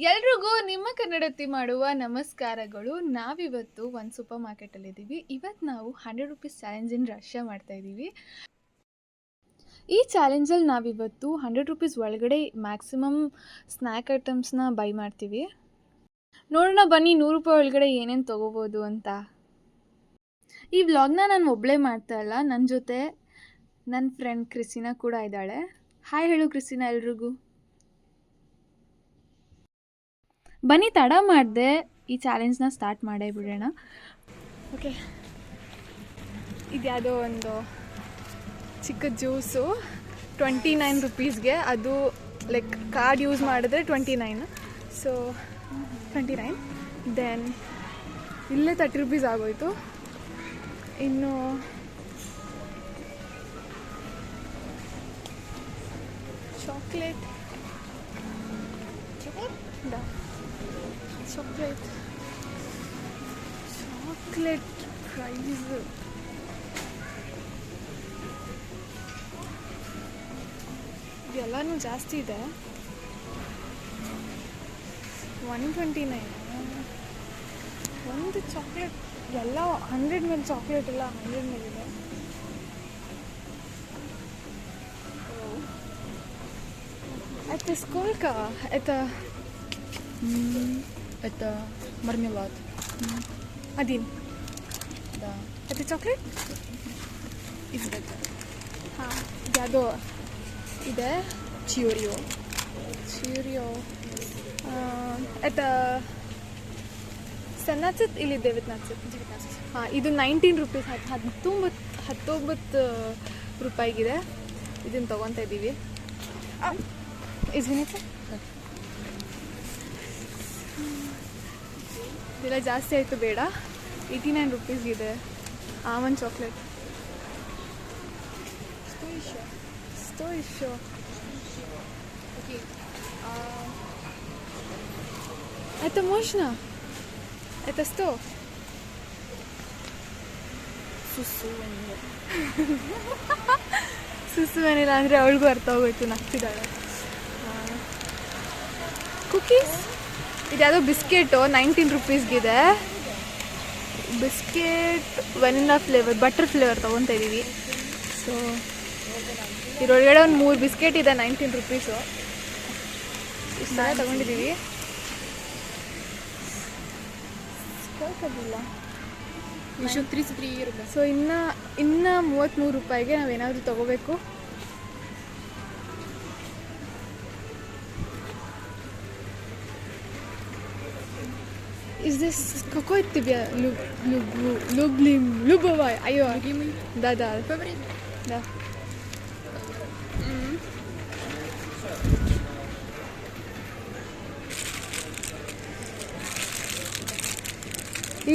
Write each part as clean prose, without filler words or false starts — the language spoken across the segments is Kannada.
ಎಲ್ರಿಗೂ ನಿಮ್ಮ ಕನ್ನಡತಿ ಮಾಡುವ ನಮಸ್ಕಾರಗಳು. ನಾವಿವತ್ತು ಒಂದು ಸೂಪರ್ ಮಾರ್ಕೆಟಲ್ಲಿದ್ದೀವಿ. ಇವತ್ತು ನಾವು 100 ರುಪೀಸ್ ಚಾಲೆಂಜಿನ ರಶ್ಯ ಮಾಡ್ತಾಯಿದ್ದೀವಿ. ಈ ಚಾಲೆಂಜಲ್ಲಿ ನಾವಿವತ್ತು 100 ರುಪೀಸ್ ಒಳಗಡೆ ಮ್ಯಾಕ್ಸಿಮಮ್ ಸ್ನ್ಯಾಕ್ ಐಟಮ್ಸ್ನ ಬೈ ಮಾಡ್ತೀವಿ. ನೋಡೋಣ ಬನ್ನಿ 100 ರೂಪಾಯಿ ಒಳಗಡೆ ಏನೇನು ತೊಗೋಬೋದು ಅಂತ. ಈ ವ್ಲಾಗ್ನ ನಾನು ಒಬ್ಬಳೇ ಮಾಡ್ತಾ ಇಲ್ಲ, ನನ್ನ ಜೊತೆ ನನ್ನ ಫ್ರೆಂಡ್ ಕ್ರಿಸ್ಟಿನಾ ಕೂಡ ಇದ್ದಾಳೆ. ಹಾಯ್ ಹೇಳು ಕ್ರಿಸ್ಟಿನಾ ಎಲ್ರಿಗೂ. ಬನ್ನಿ ತಡ ಮಾಡಿದೆ, ಈ ಚಾಲೆಂಜ್ನ ಸ್ಟಾರ್ಟ್ ಮಾಡೇ ಬಿಡೋಣ. ಓಕೆ, ಇದ್ಯಾವುದೋ ಒಂದು ಚಿಕ್ಕ ಜ್ಯೂಸು 29 ರುಪೀಸ್ಗೆ. ಅದು ಲೈಕ್ ಕಾರ್ಡ್ ಯೂಸ್ ಮಾಡಿದ್ರೆ 29, ಸೊ 29. ದೆನ್ ಇಲ್ಲೇ 30 ರುಪೀಸ್ ಆಗೋಯ್ತು. ಇನ್ನು ಚಾಕ್ಲೇಟ್ ಪ್ರೈಸ್ ಇದೆಲ್ಲನೂ ಜಾಸ್ತಿ ಇದೆ. 129 ಒಂದು ಚಾಕ್ಲೇಟ್. ಎಲ್ಲ 100 ಮೇಲೆ ಚಾಕ್ಲೇಟ್ ಎಲ್ಲ 100 ಮೇಲಿದೆ. Это сколько? Это мармелад. Один. Да. Это чоколад? Это ಯಾವುದೋ ಇದೆ. Чиорио. Это 17 или 19? 19. ಹಾಂ, ಇದು 19 ರುಪೀಸ್, 19 ರೂಪಾಯಿಗಿದೆ. ಇದನ್ನು ತೊಗೊತಾ ಇದ್ದೀವಿ. Извините. ಇದೆಲ್ಲ ಜಾಸ್ತಿ ಆಯಿತು, ಬೇಡ. 89 ರುಪೀಸ್ಗಿದೆ ಆಮಂಡ್ ಚಾಕ್ಲೇಟ್. Что еще? Окей. Это можно? Это 100? Сусу ванила. ಸುಸು ಏನಿಲ್ಲ ಅಂದರೆ ಅವಳಿಗೂ ಅರ್ಥ ಹೋಗೋಯ್ತು, ನಗ್ತಿದ್ದಾಳೆ. ಕುಕೀಸ್ ಇದ್ಯಾವುದೋ ಬಿಸ್ಕೆಟು 19 ರುಪೀಸ್ಗಿದೆ. Biscuit vanilla flavour, butter flavour ತೊಗೊತಾ ಇದ್ದೀವಿ. ಸೊ ಇದರೊಳಗಡೆ ಒಂದು 3 ಬಿಸ್ಕೆಟ್ ಇದೆ, 19 ರುಪೀಸು. ಇಷ್ಟ ತೊಗೊಂಡಿದ್ದೀವಿ. Еще 33 рубля. ಸೊ ಇನ್ನು 33 ರೂಪಾಯಿಗೆ ನಾವೇನಾದರೂ ತೊಗೋಬೇಕು. Is this какой тебе любимый? Айо. Любимый? Да. Фаворит? Да.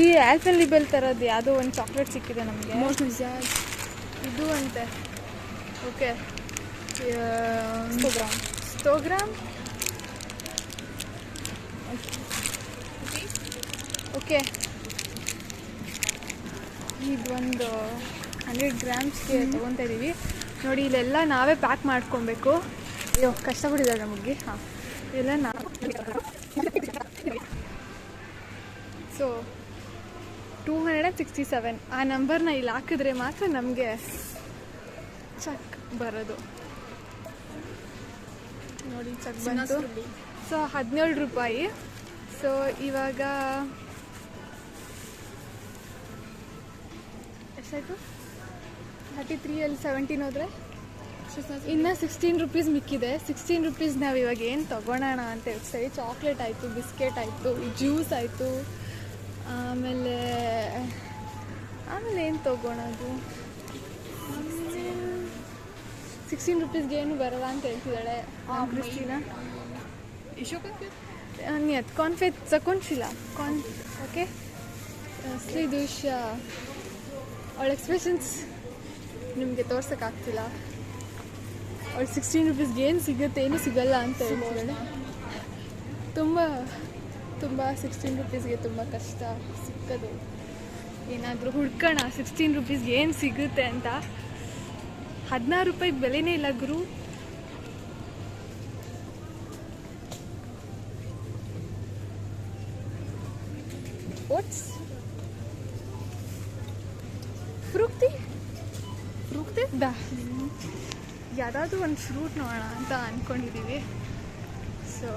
ಈ ಆಲ್ಪೆನ್ಲಿಬೆಲ್ ಥರದ್ದು ಯಾವುದೋ ಒಂದು ಚಾಕ್ಲೇಟ್ ಸಿಕ್ಕಿದೆ ನಮಗೆ. Можно взять ಇದು ಅಂತೆ. ಓಕೆ, 100 грамм. 100 ಗ್ರಾಮ್. ಓಕೆ, ಇದೊಂದು 100 ಗ್ರಾಮ್ಸ್ಗೆ ತೊಗೊತಾ ಇದ್ದೀವಿ. ನೋಡಿ, ಇಲ್ಲೆಲ್ಲ ನಾವೇ ಪ್ಯಾಕ್ ಮಾಡ್ಕೊಬೇಕು. ಅಯ್ಯೋ, ಕಷ್ಟಪಟ್ಟಿದ್ದಾರೆ ನಮಗೆ. ಹಾಂ, ಎಲ್ಲ ನಾವು. ಸೊ 267 ಆ ನಂಬರ್ನ ಇಲ್ಲಿ ಹಾಕಿದ್ರೆ ಮಾತ್ರ ನಮಗೆ ಚೆಕ್ ಬರೋದು. ನೋಡಿ, ಚೆಕ್ ಬಂತು. ಸೊ 17 ರೂಪಾಯಿ. ಸೊ ಇವಾಗ ಎಷ್ಟಾಯಿತು? 33 17 ಹೋದರೆ ಇನ್ನು 16 ರುಪೀಸ್ ಮಿಕ್ಕಿದೆ. 16 ರುಪೀಸ್ ನಾವು ಇವಾಗ ಏನು ತೊಗೊಳೋಣ ಅಂತ ಹೇಳ್ತೀವಿ. ಚಾಕ್ಲೇಟ್ ಆಯಿತು, ಬಿಸ್ಕೆಟ್ ಆಯಿತು, ಜ್ಯೂಸ್ ಆಯಿತು, ಆಮೇಲೆ ಏನು ತೊಗೊಳೋದು? 16 ರುಪೀಸ್ಗೆ ಏನು ಬರಲ್ಲ ಅಂತ ಹೇಳ್ತಿದ್ದಾಳೆ ಕ್ರಿಸ್ಟಿನಾ. Еще конфет? Нет, конфет закончила. Окей. Следующая. ಅವಳ ಎಕ್ಸ್ಪ್ರೆಷನ್ಸ್ ನಿಮಗೆ ತೋರ್ಸೋಕ್ಕಾಗ್ತಿಲ್ಲ. ಅವಳು 16 ರುಪೀಸ್ಗೆ ಏನು ಸಿಗುತ್ತೆ, ಏನೂ ಸಿಗಲ್ಲ ಅಂತ ಹೇಳ್ತಿದ್ದಾಳೆ. ತುಂಬ 16 ರುಪೀಸ್ಗೆ ತುಂಬ ಕಷ್ಟ ಸಿಕ್ಕೋದು. ಏನಾದರೂ ಹುಡ್ಕೋಣ 16 ರುಪೀಸ್ಗೆ ಏನು ಸಿಗುತ್ತೆ ಅಂತ. 16 ರೂಪಾಯಿಗೆ ಬೆಲೆನೇ ಇಲ್ಲ ಗುರು. ಓಟ್ಸ್ ಫ್ರೂಕ್ತಿ ಫ್ರೂಕ್ತಿ ಯಾವುದಾದ್ರೂ ಒಂದು ಫ್ರೂಟ್ ನೋಡೋಣ ಅಂತ ಅಂದ್ಕೊಂಡಿದ್ದೀವಿ. ಸೊ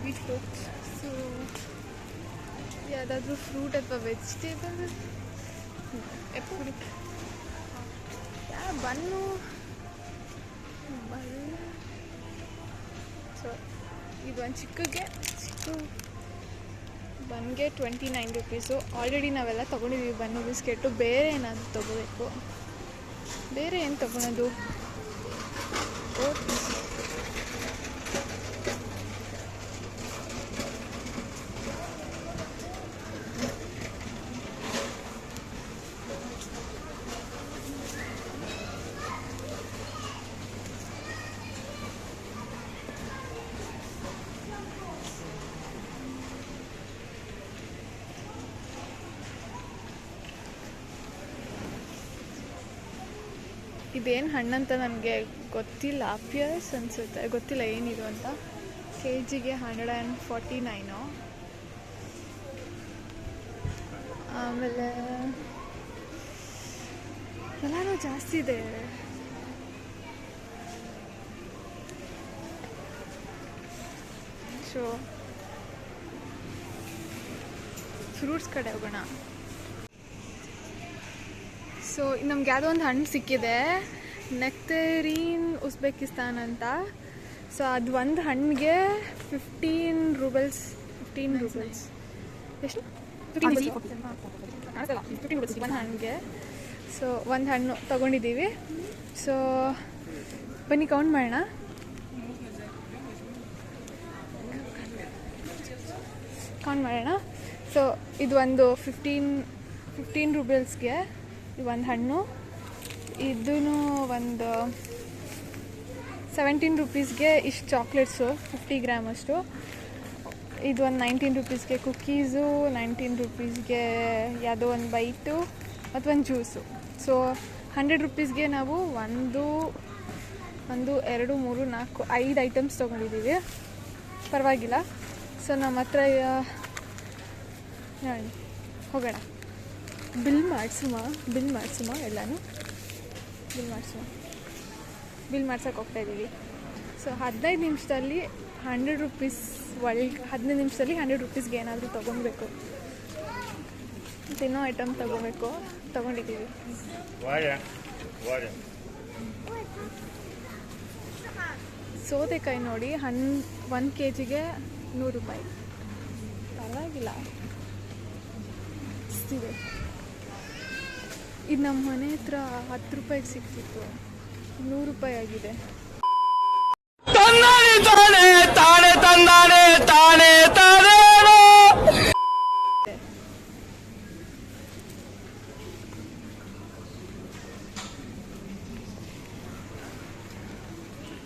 ಬೀಟ್ರೂಟ್ ಸೊ ಯಾವುದಾದ್ರೂ ಫ್ರೂಟ್ ಅಥವಾ ವೆಜಿಟೇಬಲ್ ಎಪ್ಪುಡಿ ಬನ್ನು ಸೊ ಇದು ಒಂದು ಚಿಕ್ಕ ಬನ್ಗೆ 29 ರುಪೀಸು. ಆಲ್ರೆಡಿ ನಾವೆಲ್ಲ ತೊಗೊಂಡಿದ್ದೀವಿ ಬನ್ನು ಬಿಸ್ಕೆಟು. ಬೇರೆ ಏನಾದರೂ ತೊಗೋಬೇಕು. ಬೇರೆ ಏನು ತೊಗೊಳೋದು? ಓಟ್ಸ್ ಇದೇನು ಹಣ್ಣಂತ ನನಗೆ ಗೊತ್ತಿಲ್ಲ. ಪಿಯರ್ಸ್ ಅನಿಸುತ್ತೆ, ಗೊತ್ತಿಲ್ಲ ಏನಿದು ಅಂತ. ಕೆ ಜಿಗೆ 149. ಆಮೇಲೆ ಎಲ್ಲನೂ ಜಾಸ್ತಿ ಇದೆ. ಸೊ ಫ್ರೂಟ್ಸ್ ಕಡೆ ಹೋಗೋಣ. ಸೊ ನಮ್ಗೆ ಯಾವುದೋ ಒಂದು ಹಣ್ಣು ಸಿಕ್ಕಿದೆ, ನೆಕ್ಟರೀನ್ ಉಜ್ಬೇಕಿಸ್ತಾನ್ ಅಂತ. ಸೊ ಅದು ಒಂದು ಹಣ್ಣಿಗೆ 15 ರೂಬಲ್ಸ್. ಎಷ್ಟು? 15 ಒಂದು ಹಣ್ಣಿಗೆ. ಸೊ ಒಂದು ಹಣ್ಣು ತೊಗೊಂಡಿದ್ದೀವಿ. ಸೊ ಬನ್ನಿ ಕೌಂಟ್ ಮಾಡೋಣ. ಸೊ ಇದು ಒಂದು 15 ರೂಬಲ್ಸ್ಗೆ ಒಂದು ಹಣ್ಣು. ಇದೂ ಒಂದು 17 ರೂಪೀಸ್ಗೆ ಇಷ್ಟು ಚಾಕ್ಲೇಟ್ಸು 50 ಗ್ರಾಮ್ ಅಷ್ಟು. ಇದು ಒಂದು 19 ರೂಪೀಸ್ಗೆ ಕುಕ್ಕೀಸು, 19 ರೂಪೀಸ್ಗೆ ಯಾವುದೋ ಒಂದು ಬೈಟು ಮತ್ತು ಒಂದು ಜ್ಯೂಸು. ಸೊ 100 ರೂಪೀಸ್ಗೆ ನಾವು 1 2 3 4 5 ಐಟಮ್ಸ್ ತೊಗೊಂಡಿದ್ದೀವಿ. ಪರವಾಗಿಲ್ಲ. ಸೊ ನಮ್ಮ ಹತ್ರ ನೋಡಿ ಹೋಗೋಣ. ಬಿಲ್ ಮಾಡಿಸುಮ ಎಲ್ಲನೂ ಬಿಲ್ ಮಾಡ್ಸೋಕೆ ಹೋಗ್ತಾಯಿದ್ದೀವಿ. ಸೊ 15 ನಿಮಿಷದಲ್ಲಿ 100 ರೂಪೀಸ್ 15 ನಿಮಿಷದಲ್ಲಿ 100 ರೂಪೀಸ್ಗೆ ಏನಾದರೂ ತೊಗೊಳ್ಬೇಕು. ತಿನ್ನೋ ಐಟಮ್ ತೊಗೊಂಡಿದ್ದೀವಿ. ಸೌತೆಕಾಯಿ ನೋಡಿ 1 kgಗೆ 100 ರೂಪಾಯಿ. ಪರವಾಗಿಲ್ಲ ಇದೆ. ಇದು ನಮ್ಮ ಮನೆ ಹತ್ರ 10 ರೂಪಾಯಿಗೆ ಸಿಕ್ತಿತ್ತು, 100 ರೂಪಾಯಿ ಆಗಿದೆ.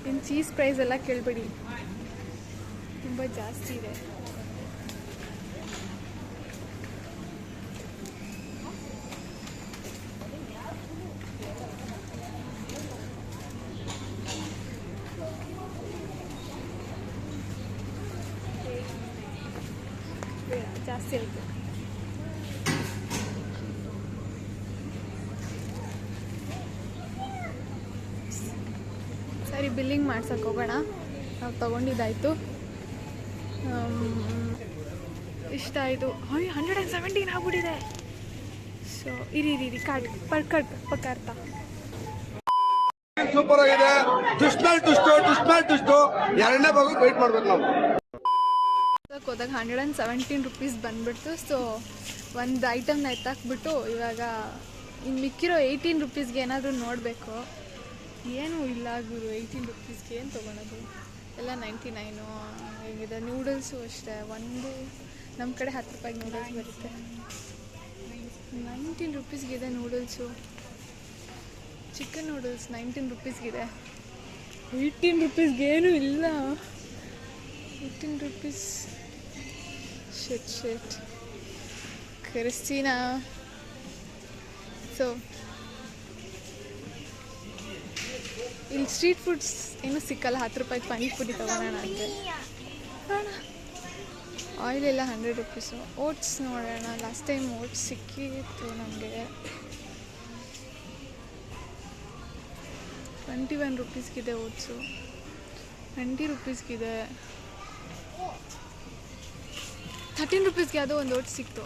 ಇನ್ನು ಚೀಸ್ ಪ್ರೈಸ್ ಎಲ್ಲ ಕೇಳಬೇಡಿ, ತುಂಬ ಜಾಸ್ತಿ ಇದೆ. ಜಾಸ್ತಿ ಆಯಿತು. ಸರಿ, ಬಿಲ್ಲಿಂಗ್ ಮಾಡ್ಸಕ್ಕೆ ಹೋಗೋಣ. ನಾವು ತೊಗೊಂಡಿದ್ದಾಯಿತು. ಇಷ್ಟ ಆಯಿತು. 117 ಆಗ್ಬಿಟ್ಟಿದೆ. ಸೊ ಇರಿ ಕಾರ್ಡ್ ಪಕ್ಕಾರ್ತಾ ಸೂಪರ್ ಆಗಿದೆ. ಟುಷ್ಟು ಎರಡನೇ ಭಾಗ ವೆಯ್ಟ್ ಮಾಡ್ಬೇಕು ನಾವು. ಹೋದಾಗ 117 ರೂಪೀಸ್ ಬಂದ್ಬಿಡ್ತು. ಸೊ ಒಂದು ಐಟಮ್ನ ಎತ್ತಾಕ್ಬಿಟ್ಟು ಇವಾಗ ಇನ್ನು ಮಿಕ್ಕಿರೋ 18 ರೂಪೀಸ್ಗೆ ಏನಾದರೂ ನೋಡಬೇಕು. ಏನೂ ಇಲ್ಲ ಗುರು, 18 ರೂಪೀಸ್ಗೆ ಏನು ತೊಗೊಳೋದು? ಎಲ್ಲ 99 ಹೇಗಿದೆ. ನೂಡಲ್ಸು ಅಷ್ಟೇ, ನಮ್ಮ ಕಡೆ 10 ರೂಪಾಯಿಗೆ ನೂಡಲ್ಸ್ ಬರುತ್ತೆ. 19 ರೂಪೀಸ್ಗಿದೆ ನೂಡಲ್ಸು. Chicken noodles 19 ರೂಪೀಸ್ಗಿದೆ. 18 ರೂಪೀಸ್ಗೆ ಏನೂ ಇಲ್ಲ. 18 ರೂಪೀಸ್. ಶಿಟ್ ಕ್ರಿಸ್ಟಿನಾ. ಸೊ ಇಲ್ಲಿ ಸ್ಟ್ರೀಟ್ ಫುಡ್ಸ್ ಏನೂ ಸಿಕ್ಕಲ್ಲ. 10 ರೂಪಾಯಿಗೆ ಪಾನಿಪುರಿ ತೊಗೊಳೋಣ ಅಂದರೆ ಆಯಿಲ್ ಎಲ್ಲ 100 ರುಪೀಸು. ಓಟ್ಸ್ ನೋಡೋಣ. ಲಾಸ್ಟ್ ಟೈಮ್ ಓಟ್ಸ್ ಸಿಕ್ಕಿತ್ತು ನಮಗೆ 21 ರುಪೀಸ್ಗಿದೆ ಓಟ್ಸು. 20 ರುಪೀಸ್ಗಿದೆ. 13 ರುಪೀಸ್ಗೆ ಯಾವುದೋ ಒಂದು ಓಟ್ಸ್ ಸಿಕ್ತು.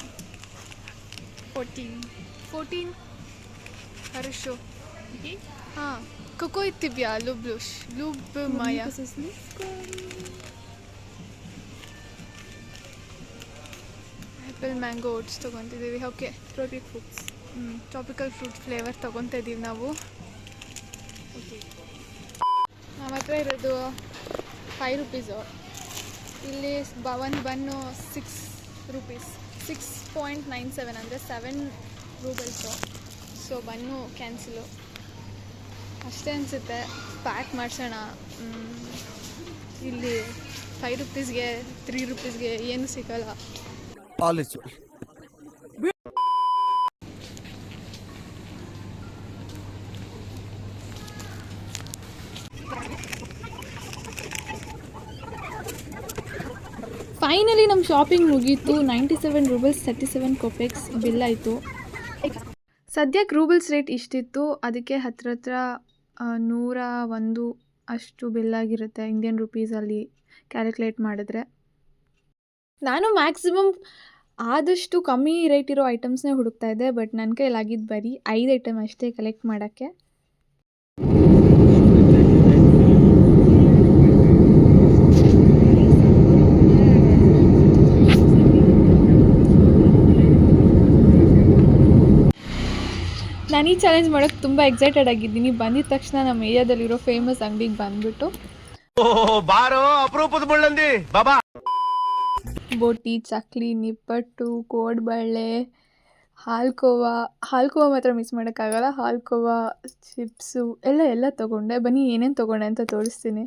14 ಹರ್ಷು. ಹಾಂ ಕೊಕೋ ಇತ್ತಿವ್ಯಾ ಲೂಬ್ ಮಾಯಾ. ಆ್ಯಪಲ್ ಮ್ಯಾಂಗೋ ಓಟ್ಸ್ ತೊಗೊತಿದ್ದೀವಿ. ಓಕೆ ಟ್ರಾಪಿಕಲ್ ಫ್ರೂಟ್ ಫ್ಲೇವರ್ ತೊಗೊತಾ ಇದ್ದೀವಿ ನಾವು. ನಮ್ಮ ಹತ್ರ ಇರೋದು 5 ರುಪೀಸು. ಇಲ್ಲಿ ಒಂದು ಬನ್ನು 6 ರುಪೀಸ್. 6.97 ಅಂದರೆ 7 ರೂಬಲ್ಸು. ಸೊ ಬನ್ನು ಕ್ಯಾನ್ಸಲು ಅಷ್ಟೇ ಅನಿಸುತ್ತೆ. ಪ್ಯಾಕ್ ಮಾಡಿಸೋಣ. ಇಲ್ಲಿ 5 ರುಪೀಸ್ಗೆ 3 ರುಪೀಸ್ಗೆ ಏನು ಸಿಗೋಲ್ಲ. ಫೈನಲಿ ನಮ್ಮ ಶಾಪಿಂಗ್ ಮುಗೀತು. 97 ರೂಬಲ್ಸ್ 37 ಕೊಪೆಕ್ಸ್ ಬಿಲ್ ಆಯಿತು. ಸದ್ಯಕ್ಕೆ ರೂಬಲ್ಸ್ ರೇಟ್ ಇಷ್ಟಿತ್ತು. ಅದಕ್ಕೆ ಹತ್ರ 101 ಅಷ್ಟು ಬಿಲ್ ಆಗಿರುತ್ತೆ ಇಂಡಿಯನ್ ರುಪೀಸಲ್ಲಿ ಕ್ಯಾಲ್ಕುಲೇಟ್ ಮಾಡಿದ್ರೆ. ನಾನು ಮ್ಯಾಕ್ಸಿಮಮ್ ಆದಷ್ಟು ಕಮ್ಮಿ ರೇಟ್ ಇರೋ ಐಟಮ್ಸ್ನೇ ಹುಡುಕ್ತಾ ಇದ್ದೆ. ಬಟ್ ನನ್ನ ಕೈಲಾಗಿದ್ದು ಬರೀ 5 ಐಟಮ್ ಅಷ್ಟೇ ಕಲೆಕ್ಟ್ ಮಾಡೋಕ್ಕೆ. ನಾನು ಈ ಚಾಲೆಂಜ್ ಮಾಡೋಕ್ಕೆ ತುಂಬ ಎಕ್ಸೈಟೆಡ್ ಆಗಿದ್ದೀನಿ. ಬಂದಿದ ತಕ್ಷಣ ನಮ್ಮ ಏರಿಯಾದಲ್ಲಿರೋ ಫೇಮಸ್ ಅಂಗಡಿಗೆ ಬಂದ್ಬಿಟ್ಟು ಬಾರೋ ಅಪರೂಪದ ಮುಳ್ಳಂದಿ ಬಾಬಾ ಬೋಟಿ, ಚಕ್ಲಿ, ನಿಪ್ಪಟ್ಟು, ಕೋಡ್ಬಳೆ, ಹಾಲ್ಕೋವಾ ಮಾತ್ರ ಮಿಸ್ ಮಾಡೋಕ್ಕಾಗಲ್ಲ. ಹಾಲ್ಕೋವಾ, ಚಿಪ್ಸು ಎಲ್ಲ ತೊಗೊಂಡೆ. ಬನ್ನಿ ಏನೇನು ತೊಗೊಂಡೆ ಅಂತ ತೋರಿಸ್ತೀನಿ.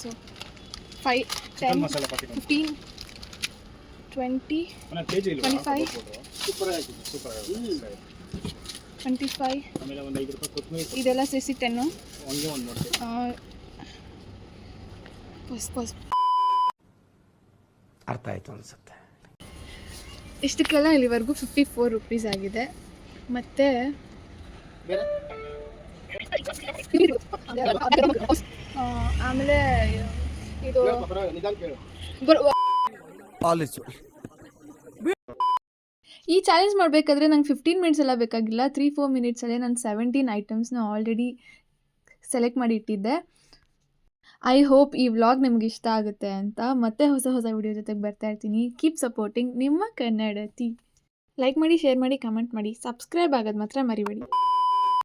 ಸೊ 5, 10, 15, 20, 25, 25 ಇದೆಲ್ಲ ಸೇರಿಸಿ 10. ಅರ್ಥ ಆಯ್ತು ಅನ್ಸುತ್ತೆ. ಇಷ್ಟಕ್ಕೆಲ್ಲ ಇಲ್ಲಿವರೆಗೂ 54 ರುಪೀಸ್ ಆಗಿದೆ. ಮತ್ತು ಆಮೇಲೆ ಇದು ಈ ಚಾಲೆಂಜ್ ಮಾಡಬೇಕಾದ್ರೆ ನಂಗೆ 15 ಮಿನಿಟ್ಸ್ ಎಲ್ಲ ಬೇಕಾಗಿಲ್ಲ. 3-4 ಮಿನಿಟ್ಸಲ್ಲೇ ನಾನು 17 ಐಟಮ್ಸ್ನ ಆಲ್ರೆಡಿ ಸೆಲೆಕ್ಟ್ ಮಾಡಿ ಇಟ್ಟಿದ್ದೆ. ಐ ಹೋಪ್ ಈ ವ್ಲಾಗ್ ನಿಮ್ಗೆ ಇಷ್ಟ ಆಗುತ್ತೆ ಅಂತ. ಮತ್ತೆ ಹೊಸ ವಿಡಿಯೋ ಜೊತೆಗೆ ಬರ್ತಾ ಇರ್ತೀನಿ. ಕೀಪ್ ಸಪೋರ್ಟಿಂಗ್ ನಿಮ್ಮ ಕನ್ನಡತಿ. ಲೈಕ್ ಮಾಡಿ, ಶೇರ್ ಮಾಡಿ, ಕಮೆಂಟ್ ಮಾಡಿ, ಸಬ್ಸ್ಕ್ರೈಬ್ ಆಗೋದು ಮಾತ್ರ ಮರಿಬೇಡಿ.